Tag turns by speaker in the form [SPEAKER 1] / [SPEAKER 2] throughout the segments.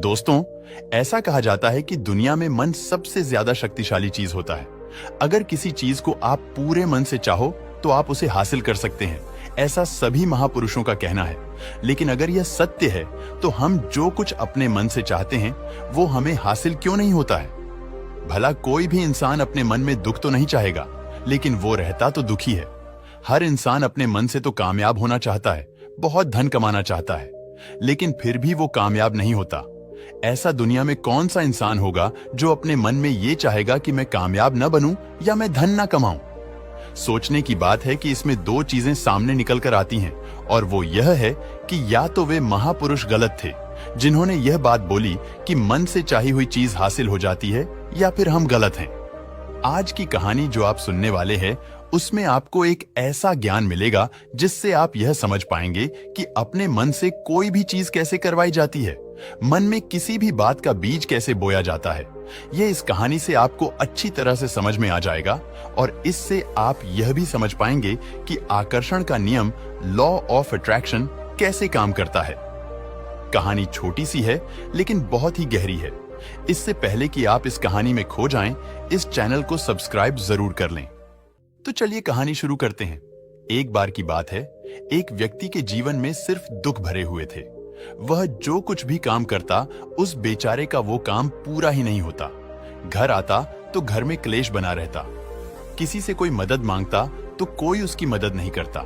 [SPEAKER 1] दोस्तों, ऐसा कहा जाता है कि दुनिया में मन सबसे ज्यादा शक्तिशाली चीज होता है। अगर किसी चीज को आप पूरे मन से चाहो तो आप उसे हासिल कर सकते हैं, ऐसा सभी महापुरुषों का कहना है। लेकिन अगर यह सत्य है तो हम जो कुछ अपने मन से चाहते हैं वो हमें हासिल क्यों नहीं होता है? भला कोई भी इंसान अपने मन में दुख तो नहीं चाहेगा, लेकिन वो रहता तो दुखी है। हर इंसान अपने मन से तो कामयाब होना चाहता है, बहुत धन कमाना चाहता है, लेकिन फिर भी वो कामयाब नहीं होता। ऐसा दुनिया में कौन सा इंसान होगा जो अपने मन में ये चाहेगा कि मैं कामयाब न बनूं या मैं धन न कमाऊं? सोचने की बात है कि इसमें दो चीजें सामने निकल कर आती हैं, और वो यह है कि या तो वे महापुरुष गलत थे जिन्होंने यह बात बोली कि मन से चाही हुई चीज हासिल हो जाती है, या फिर हम गलत हैं। आज की कहानी जो आप सुनने वाले हैं उसमें आपको एक ऐसा ज्ञान मिलेगा जिससे आप यह समझ पाएंगे कि अपने मन से कोई भी चीज कैसे करवाई जाती है, मन में किसी भी बात का बीज कैसे बोया जाता है। यह इस कहानी से आपको अच्छी तरह से समझ में आ जाएगा, और इससे आप यह भी समझ पाएंगे कि आकर्षण का नियम, लॉ ऑफ अट्रैक्शन, कैसे काम करता है। कहानी छोटी सी है लेकिन बहुत ही गहरी है। इससे पहले कि आप इस कहानी में खो जाएं, इस चैनल को सब्सक्राइब जरूर कर लें। तो चलिए कहानी शुरू करते हैं। एक बार की बात है, एक व्यक्ति के जीवन में सिर्फ दुख भरे हुए थे। वह जो कुछ भी काम करता उस बेचारे का वो काम पूरा ही नहीं होता। घर आता तो घर में क्लेश बना रहता, किसी से कोई मदद मांगता तो कोई उसकी मदद नहीं करता।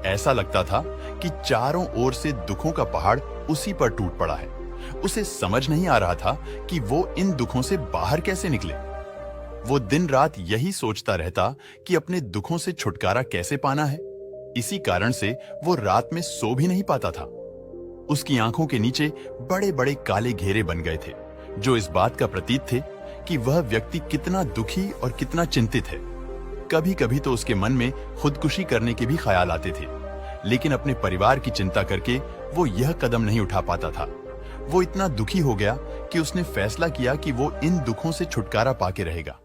[SPEAKER 1] ऐसा लगता था कि चारों ओर से दुखों का पहाड़ उसी पर टूट पड़ा है। उसे समझ नहीं आ रहा था कि वो इन दुखों से बाहर कैसे निकले। वो दिन रात यही सोचता रहता कि अपने दुखों से छुटकारा कैसे पाना है। इसी कारण से वो रात में सो भी नहीं पाता था। उसकी आंखों के नीचे बड़े बड़े काले घेरे बन गए थे, जो इस बात का प्रतीक थे कि वह व्यक्ति कितना दुखी और कितना चिंतित है। कभी कभी तो उसके मन में खुदकुशी करने के भी ख्याल आते थे, लेकिन अपने परिवार की चिंता करके वो यह कदम नहीं उठा पाता था। वो इतना दुखी हो गया कि उसने फैसला किया कि वो इन दुखों से छुटकारा पाके रहेगा।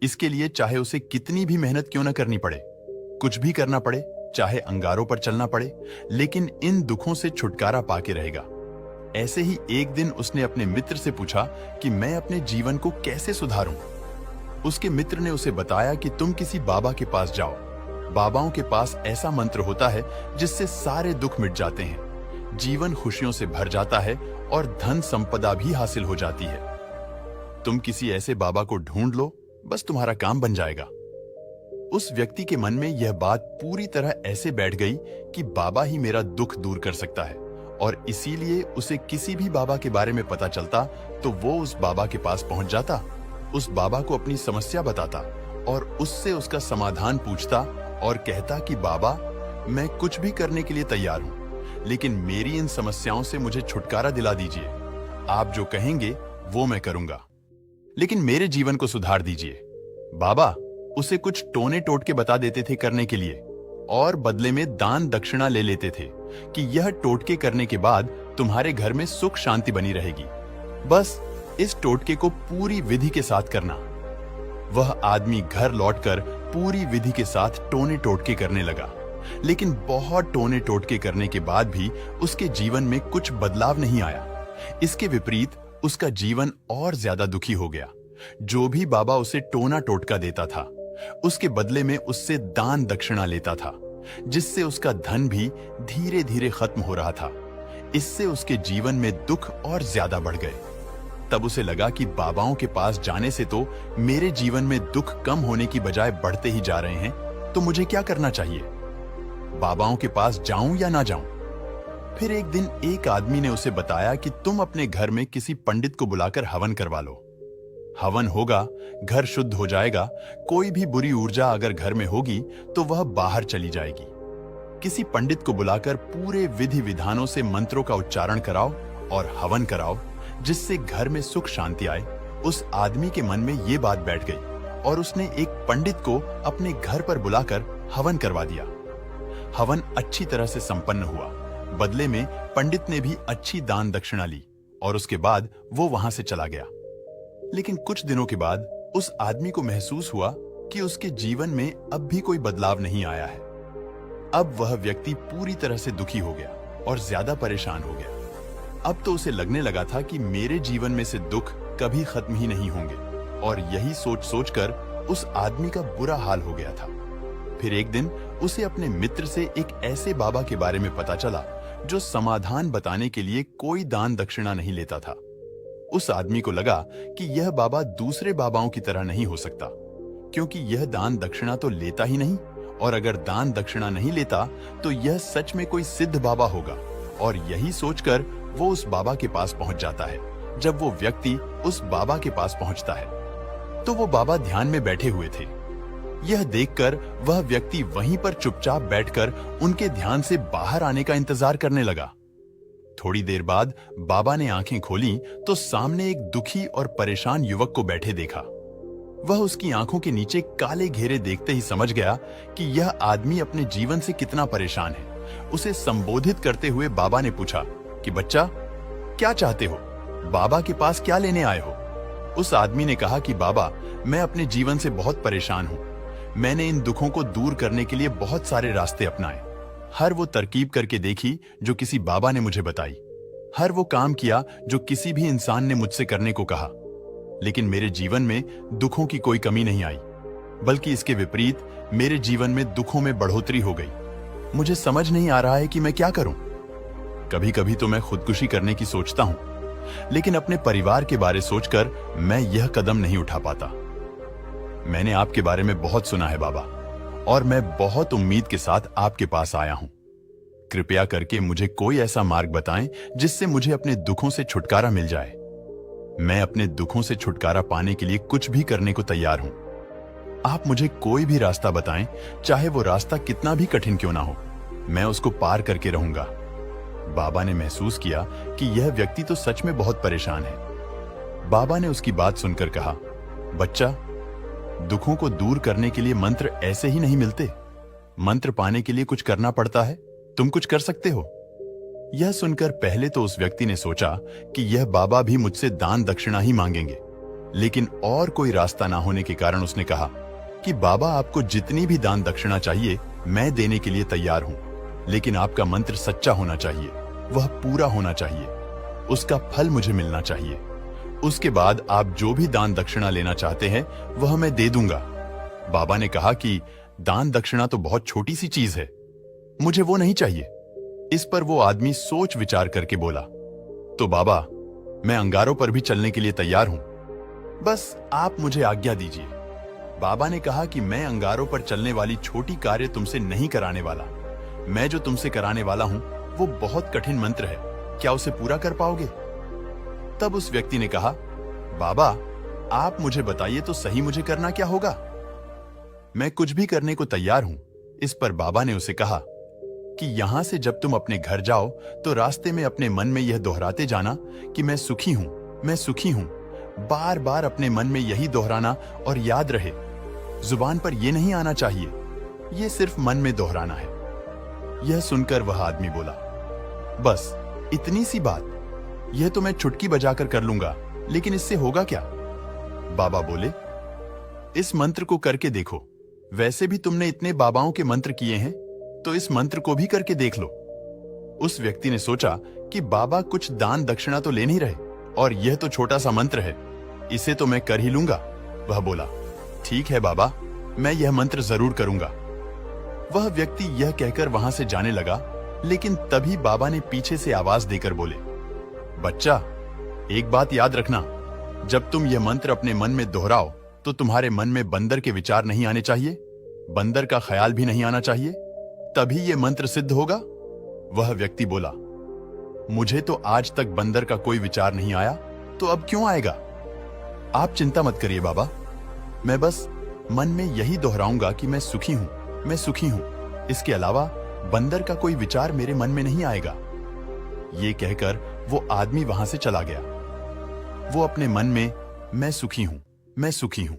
[SPEAKER 1] इसके लिए चाहे उसे कितनी भी मेहनत क्यों न करनी पड़े, कुछ भी करना पड़े, चाहे अंगारों पर चलना पड़े, लेकिन इन दुखों से छुटकारा पाके रहेगा। ऐसे ही एक दिन उसने अपने मित्र से पूछा कि मैं अपने जीवन को कैसे सुधारूं। उसके मित्र ने उसे बताया कि तुम किसी बाबा के पास जाओ। बाबाओं के पास ऐसा मंत्र होता है जिससे सारे दुख मिट जाते हैं, जीवन खुशियों से भर जाता है और धन संपदा भी हासिल हो जाती है। तुम किसी ऐसे बाबा को ढूंढ लो, बस तुम्हारा काम बन जाएगा। उस व्यक्ति के मन में यह बात पूरी तरह ऐसे बैठ गई कि बाबा ही मेरा दुख दूर कर सकता है, और इसीलिए उसे किसी भी बाबा के बारे में पता चलता तो वो उस बाबा के पास पहुंच जाता, उस बाबा को अपनी समस्या बताता और उससे उसका समाधान पूछता और कहता कि बाबा, मैं कुछ भी करने के लिए तैयार हूं, लेकिन मेरी इन समस्याओं से मुझे छुटकारा दिला दीजिए। आप जो कहेंगे वो मैं करूंगा, लेकिन मेरे जीवन को सुधार दीजिए। बाबा उसे कुछ टोने टोटके बता देते थे करने के लिए, और बदले में दान दक्षिणा ले लेते थे कि यह टोटके करने के बाद तुम्हारे घर में सुख शांति बनी रहेगी। बस इस टोटके को पूरी विधि के साथ करना। वह आदमी घर लौटकर पूरी विधि के साथ टोने टोटके करने लगा, लेकिन बहुत टोने टोटके करने के बाद भी उसके जीवन में कुछ बदलाव नहीं आया। इसके विपरीत उसका जीवन और ज्यादा दुखी हो गया। जो भी बाबा उसे टोना टोटका देता था, उसके बदले में उससे दान दक्षिणा लेता था, जिससे उसका धन भी धीरे धीरे खत्म हो रहा था। इससे उसके जीवन में दुख और ज्यादा बढ़ गए। तब उसे लगा कि बाबाओं के पास जाने से तो मेरे जीवन में दुख कम होने की बजाय बढ़ते ही जा रहे हैं, तो मुझे क्या करना चाहिए? बाबाओं के पास जाऊं या ना जाऊं? फिर एक दिन एक आदमी ने उसे बताया कि तुम अपने घर में किसी पंडित को बुलाकर हवन करवा लो। हवन होगा, घर शुद्ध हो जाएगा, कोई भी बुरी ऊर्जा अगर घर में होगी तो वह बाहर चली जाएगी। किसी पंडित को बुलाकर पूरे विधि विधानों से मंत्रों का उच्चारण कराओ और हवन कराओ, जिससे घर में सुख शांति आए। उस आदमी के मन में ये बात बैठ गई और उसने एक पंडित को अपने घर पर बुलाकर हवन करवा दिया। हवन अच्छी तरह से संपन्न हुआ। बदले में पंडित ने भी अच्छी दान दक्षिणा ली और उसके बाद वो वहां से चला गया। लेकिन कुछ दिनों के बाद उस आदमी को महसूस हुआ कि उसके जीवन में अब भी कोई बदलाव नहीं आया है। अब वह व्यक्ति पूरी तरह से दुखी हो गया और ज्यादा परेशान हो गया। अब तो उसे लगने लगा था कि मेरे जीवन में से दुख कभी खत्म ही नहीं होंगे, और यही सोच सोचकर उस आदमी का बुरा हाल हो गया था। फिर एक दिन उसे अपने मित्र से एक ऐसे बाबा के बारे में पता चला जो समाधान बताने के लिए कोई दान दक्षिणा नहीं लेता था। उस आदमी को लगा कि यह बाबा दूसरे बाबाओं की तरह नहीं हो सकता, क्योंकि यह दान दक्षिणा तो लेता ही नहीं, और अगर दान दक्षिणा नहीं लेता तो यह सच में कोई सिद्ध बाबा होगा। और यही सोचकर वो उस बाबा के पास पहुंच जाता है। जब वो व्यक्ति उस बाबा के पास पहुंचता है तो वो बाबा ध्यान में बैठे हुए थे। यह देखकर वह व्यक्ति वहीं पर चुपचाप बैठकर उनके ध्यान से बाहर आने का इंतजार करने लगा। थोड़ी देर बाद बाबा ने आंखें खोली तो सामने एक दुखी और परेशान युवक को बैठे देखा। वह उसकी आंखों के नीचे काले घेरे देखते ही समझ गया कि यह आदमी अपने जीवन से कितना परेशान है। उसे संबोधित करते हुए बाबा ने पूछा कि बच्चा, क्या चाहते हो? बाबा के पास क्या लेने आए हो? उस आदमी ने कहा कि बाबा, मैं अपने जीवन से बहुत परेशान हूं। मैंने इन दुखों को दूर करने के लिए बहुत सारे रास्ते अपनाए। हर वो तरकीब करके देखी जो किसी बाबा ने मुझे बताई। हर वो काम किया जो किसी भी इंसान ने मुझसे करने को कहा। लेकिन मेरे जीवन में दुखों की कोई कमी नहीं आई, बल्कि इसके विपरीत मेरे जीवन में दुखों में बढ़ोतरी हो गई। मुझे समझ नहीं आ रहा है कि मैं क्या करूं। कभी कभी तो मैं खुदकुशी करने की सोचता हूं, लेकिन अपने परिवार के बारे सोचकर मैं यह कदम नहीं उठा पाता। मैंने आपके बारे में बहुत सुना है बाबा, और मैं बहुत उम्मीद के साथ आपके पास आया हूं। कृपया करके मुझे कोई ऐसा मार्ग बताएं जिससे मुझे अपने दुखों से छुटकारा मिल जाए। मैं अपने दुखों से छुटकारा पाने के लिए कुछ भी करने को तैयार हूं। आप मुझे कोई भी रास्ता बताएं, चाहे वो रास्ता कितना भी कठिन क्यों ना हो, मैं उसको पार करके रहूंगा। बाबा ने महसूस किया कि यह व्यक्ति तो सच में बहुत परेशान है। बाबा ने उसकी बात सुनकर कहा, बच्चा, दुखों को दूर करने के लिए मंत्र ऐसे ही नहीं मिलते। मंत्र पाने के लिए कुछ करना पड़ता है। तुम कुछ कर सकते हो। यह सुनकर पहले तो उस व्यक्ति ने सोचा कि यह बाबा भी मुझसे दान दक्षिणा ही मांगेंगे, लेकिन और कोई रास्ता ना होने के कारण उसने कहा कि बाबा, आपको जितनी भी दान दक्षिणा चाहिए मैं देने के लिए तैयार हूं, लेकिन आपका मंत्र सच्चा होना चाहिए, वह पूरा होना चाहिए, उसका फल मुझे मिलना चाहिए। उसके बाद आप जो भी दान दक्षिणा लेना चाहते हैं वह मैं दे दूंगा। बाबा ने कहा कि दान दक्षिणा तो बहुत छोटी सी चीज है, मुझे वो नहीं चाहिए। इस पर वो आदमी सोच विचार करके बोला, तो बाबा, मैं अंगारों पर भी चलने के लिए तैयार हूं, बस आप मुझे आज्ञा दीजिए। बाबा ने कहा कि मैं अंगारों पर चलने वाली छोटी कार्य तुमसे नहीं कराने वाला। मैं जो तुमसे कराने वाला हूं वो बहुत कठिन मंत्र है, क्या उसे पूरा कर पाओगे? तब उस व्यक्ति ने कहा, बाबा, आप मुझे बताइए तो सही, मुझे करना क्या होगा? मैं कुछ भी करने को तैयार हूं। इस पर बाबा ने उसे कहा कि यहां से जब तुम अपने घर जाओ तो रास्ते में अपने मन में यह दोहराते जाना कि मैं सुखी हूं, मैं सुखी हूं। बार बार अपने मन में यही दोहराना, और याद रहे, जुबान पर यह नहीं आना चाहिए, यह सिर्फ मन में दोहराना है। यह सुनकर वह आदमी बोला, बस इतनी सी बात, यह तो मैं चुटकी बजाकर कर लूंगा, लेकिन इससे होगा क्या? बाबा बोले, इस मंत्र को करके देखो। वैसे भी तुमने इतने बाबाओं के मंत्र किए हैं, तो इस मंत्र को भी करके देख लो। उस व्यक्ति ने सोचा कि बाबा कुछ दान दक्षिणा तो ले नहीं रहे, और यह तो छोटा सा मंत्र है, इसे तो मैं कर ही लूंगा। वह बोला, ठीक है बाबा, मैं यह मंत्र जरूर करूंगा। वह व्यक्ति यह कहकर वहां से जाने लगा, लेकिन तभी बाबा ने पीछे से आवाज देकर बोले, बच्चा, एक बात याद रखना, जब तुम यह मंत्र अपने मन में दोहराओ तो तुम्हारे मन में बंदर के विचार नहीं आने चाहिए, बंदर का ख्याल भी नहीं आना चाहिए, तभी यह मंत्र सिद्ध होगा। वह व्यक्ति बोला, मुझे तो आज तक बंदर का कोई विचार नहीं आया, तो अब क्यों आएगा? आप चिंता मत करिए बाबा, मैं बस मन में यही दोहराऊंगा कि मैं सुखी हूं, मैं सुखी हूं। इसके अलावा बंदर का कोई विचार मेरे मन में नहीं आएगा। ये कहकर वो आदमी वहां से चला गया। वो अपने मन में मैं सुखी हूं, मैं सुखी हूं,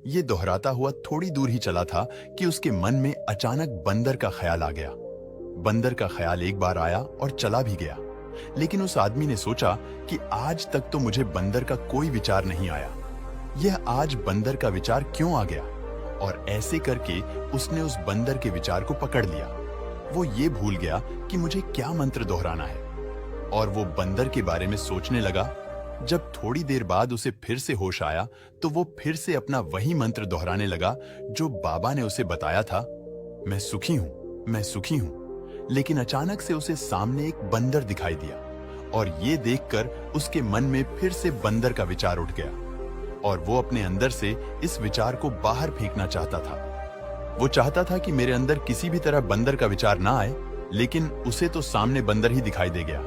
[SPEAKER 1] ये दोहराता हुआ थोड़ी दूर ही चला था कि उसके मन में अचानक बंदर का ख्याल आ गया। बंदर का ख्याल एक बार आया और चला भी गया, लेकिन उस आदमी ने सोचा कि आज तक तो मुझे बंदर का कोई विचार नहीं आया, यह आज बंदर का विचार क्यों आ गया? और ऐसे करके उसने उस बंदर के विचार को पकड़ लिया। वो ये भूल गया कि मुझे क्या मंत्र दोहराना है, और वो बंदर के बारे में सोचने लगा। जब थोड़ी देर बाद उसे फिर से होश आया तो वो फिर से अपना वही मंत्र दोहराने लगा जो बाबा ने उसे बताया था, मैं सुखी हूं, मैं सुखी हूं। लेकिन अचानक से उसे सामने एक बंदर दिखाई दिया और ये देखकर उसके मन में फिर से बंदर का विचार उठ गया और वो अपने अंदर से इस विचार को बाहर फेंकना चाहता था। वो चाहता था कि मेरे अंदर किसी भी तरह बंदर का विचार ना आए, लेकिन उसे तो सामने बंदर ही दिखाई दे गया।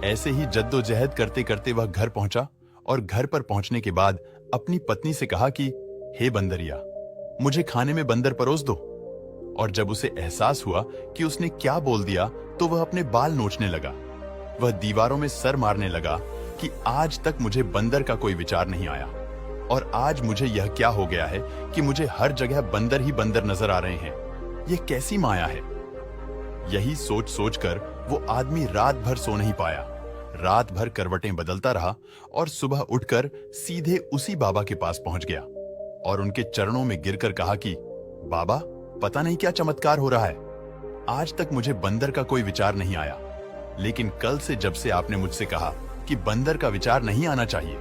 [SPEAKER 1] ऐसे ही जद्दोजहद करते करते वह घर पहुंचा और घर पर पहुंचने के बाद अपनी पत्नी से कहा कि हे बंदरिया, मुझे खाने में बंदर परोस दो। और जब उसे एहसास हुआ कि उसने क्या बोल दिया तो वह अपने बाल नोचने लगा। वह दीवारों में सर मारने लगा कि आज तक मुझे बंदर का कोई विचार नहीं आया और आज मुझे यह क्या हो गया है कि मुझे हर जगह बंदर ही बंदर नजर आ रहे हैं। यह कैसी माया है। यही सोच सोचकर वो आदमी रात भर सो नहीं पाया। रात भर करवटें बदलता रहा और सुबह उठकर सीधे उसी बाबा के पास पहुंच गया और उनके चरणों में गिरकर कहा कि बाबा, पता नहीं क्या चमत्कार हो रहा है। आज तक मुझे बंदर का कोई विचार नहीं आया, लेकिन कल से जब से आपने मुझसे कहा कि बंदर का विचार नहीं आना चाहिए,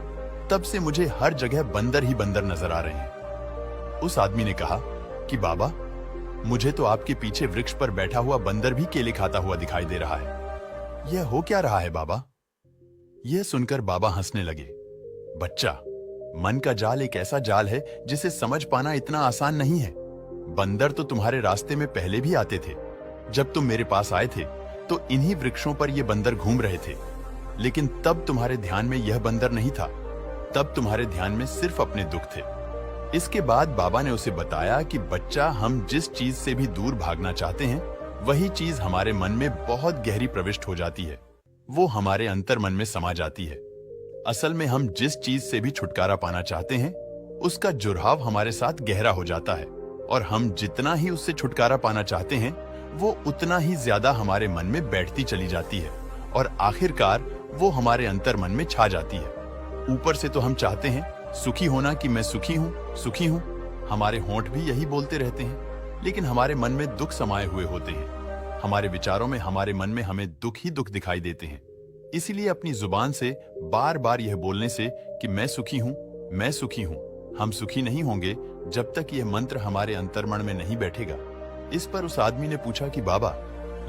[SPEAKER 1] तब से मुझे हर जगह बंदर ही बंदर नजर आ रहे हैं। उस आदमी ने कहा कि बाबा, मुझे तो आपके पीछे वृक्ष पर बैठा हुआ बंदर भी केले खाता हुआ दिखाई दे रहा है। यह हो क्या रहा है बाबा? यह सुनकर बाबा हंसने लगे। बच्चा, मन का जाल एक ऐसा जाल है जिसे समझ पाना इतना आसान नहीं है। बंदर तो तुम्हारे रास्ते में पहले भी आते थे। जब तुम मेरे पास आए थे तो इन्हीं वृक्षों पर ये बंदर घूम रहे थे, लेकिन तब तुम्हारे ध्यान में यह बंदर नहीं था। तब तुम्हारे ध्यान में सिर्फ अपने दुख थे। इसके बाद बाबा ने उसे बताया कि बच्चा, हम जिस चीज से भी दूर भागना चाहते हैं, वही चीज हमारे मन में बहुत गहरी प्रविष्ट हो जाती है। वो हमारे अंतर मन में समा जाती है। असल में हम जिस चीज से भी छुटकारा पाना चाहते हैं, उसका जुड़ाव हमारे साथ गहरा हो जाता है और हम जितना ही उससे छुटकारा पाना चाहते हैं, वो उतना ही ज्यादा हमारे मन में बैठती चली जाती है और आखिरकार वो हमारे अंतर मन में छा जाती है। ऊपर से तो हम चाहते हैं सुखी होना कि मैं सुखी हूं, सुखी हूं। हमारे होंठ भी यही बोलते रहते हैं, लेकिन हमारे मन में दुख समाये हुए होते हैं। हमारे विचारों में, हमारे मन में हमें दुख ही दुख दिखाई देते हैं। इसीलिए अपनी जुबान से बार बार यह बोलने से कि मैं सुखी हूं, मैं सुखी हूं, हम सुखी नहीं होंगे जब तक यह मंत्र हमारे अंतर्मन में नहीं बैठेगा। इस पर उस आदमी ने पूछा कि बाबा,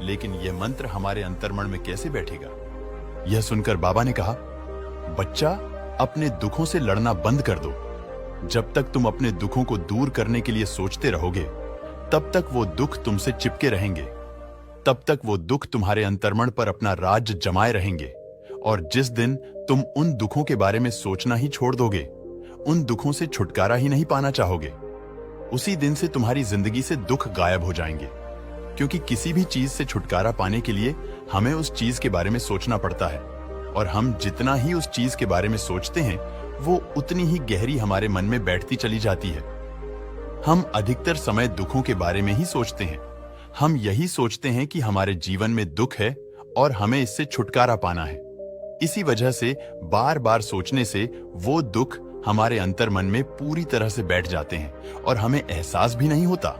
[SPEAKER 1] लेकिन यह मंत्र हमारे अंतर्मन में कैसे बैठेगा? यह सुनकर बाबा ने कहा, बच्चा, अपने दुखों से लड़ना बंद कर दो। जब तक तुम अपने दुखों को दूर करने के लिए सोचते रहोगे, तब तक वो दुख तुमसे चिपके रहेंगे। तब तक वो दुख तुम्हारे अंतर्मन पर अपना राज जमाए रहेंगे और जिस दिन तुम उन दुखों के बारे में सोचना ही छोड़ दोगे, उन दुखों से छुटकारा ही नहीं पाना चाहोगे, उसी दिन से तुम्हारी जिंदगी से दुख गायब हो जाएंगे। क्योंकि किसी भी चीज से छुटकारा पाने के लिए हमें उस चीज के बारे में सोचना पड़ता है और हम जितना ही उस चीज के बारे में सोचते हैं, वो उतनी ही गहरी हमारे मन में बैठती चली जाती है। हम अधिकतर समय दुखों के बारे में ही सोचते हैं। हम यही सोचते हैं कि हमारे जीवन में दुख है और हमें इससे छुटकारा पाना है। इसी वजह से बार बार सोचने से वो दुख हमारे अंतर मन में पूरी तरह से बैठ जाते हैं और हमें एहसास भी नहीं होता।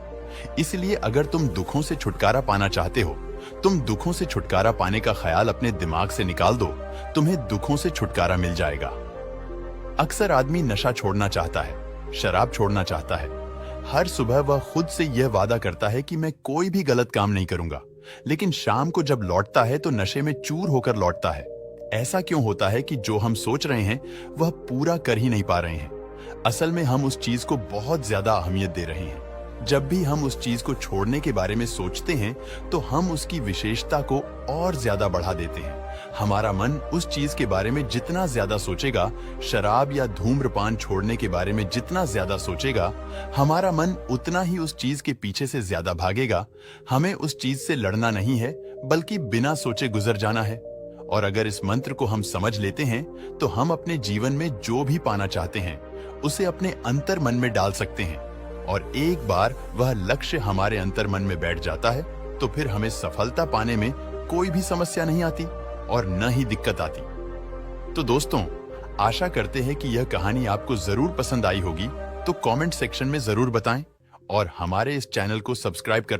[SPEAKER 1] इसलिए अगर तुम दुखों से छुटकारा पाना चाहते हो, तुम दुखों से छुटकारा पाने का ख्याल अपने दिमाग से निकाल दो, तुम्हें दुखों से छुटकारा मिल जाएगा। अक्सर आदमी नशा छोड़ना चाहता है, शराब छोड़ना चाहता है। हर सुबह वह खुद से यह वादा करता है कि मैं कोई भी गलत काम नहीं करूंगा, लेकिन शाम को जब लौटता है तो नशे में चूर होकर लौटता है। ऐसा क्यों होता है कि जो हम सोच रहे हैं वह पूरा कर ही नहीं पा रहे हैं? असल में हम उस चीज को बहुत ज्यादा अहमियत दे रहे हैं। जब भी हम उस चीज को छोड़ने के बारे में सोचते हैं तो हम उसकी विशेषता को और ज्यादा बढ़ा देते हैं। हमारा मन उस चीज के बारे में जितना ज्यादा सोचेगा, शराब या धूम्रपान छोड़ने के बारे में जितना ज्यादा सोचेगा, हमारा मन उतना ही उस चीज के पीछे से ज्यादा भागेगा। हमें उस चीज से लड़ना नहीं है, बल्कि बिना सोचे गुजर जाना है। और अगर इस मंत्र को हम समझ लेते हैं तो हम अपने जीवन में जो भी पाना चाहते हैं उसे अपने अंतर मन में डाल सकते हैं और एक बार वह लक्ष्य हमारे अंतर मन में बैठ जाता है तो फिर हमें सफलता पाने में कोई भी समस्या नहीं आती और न ही दिक्कत आती। तो दोस्तों, आशा करते हैं कि यह कहानी आपको जरूर पसंद आई होगी, तो कमेंट सेक्शन में जरूर बताएं और हमारे इस चैनल को सब्सक्राइब करना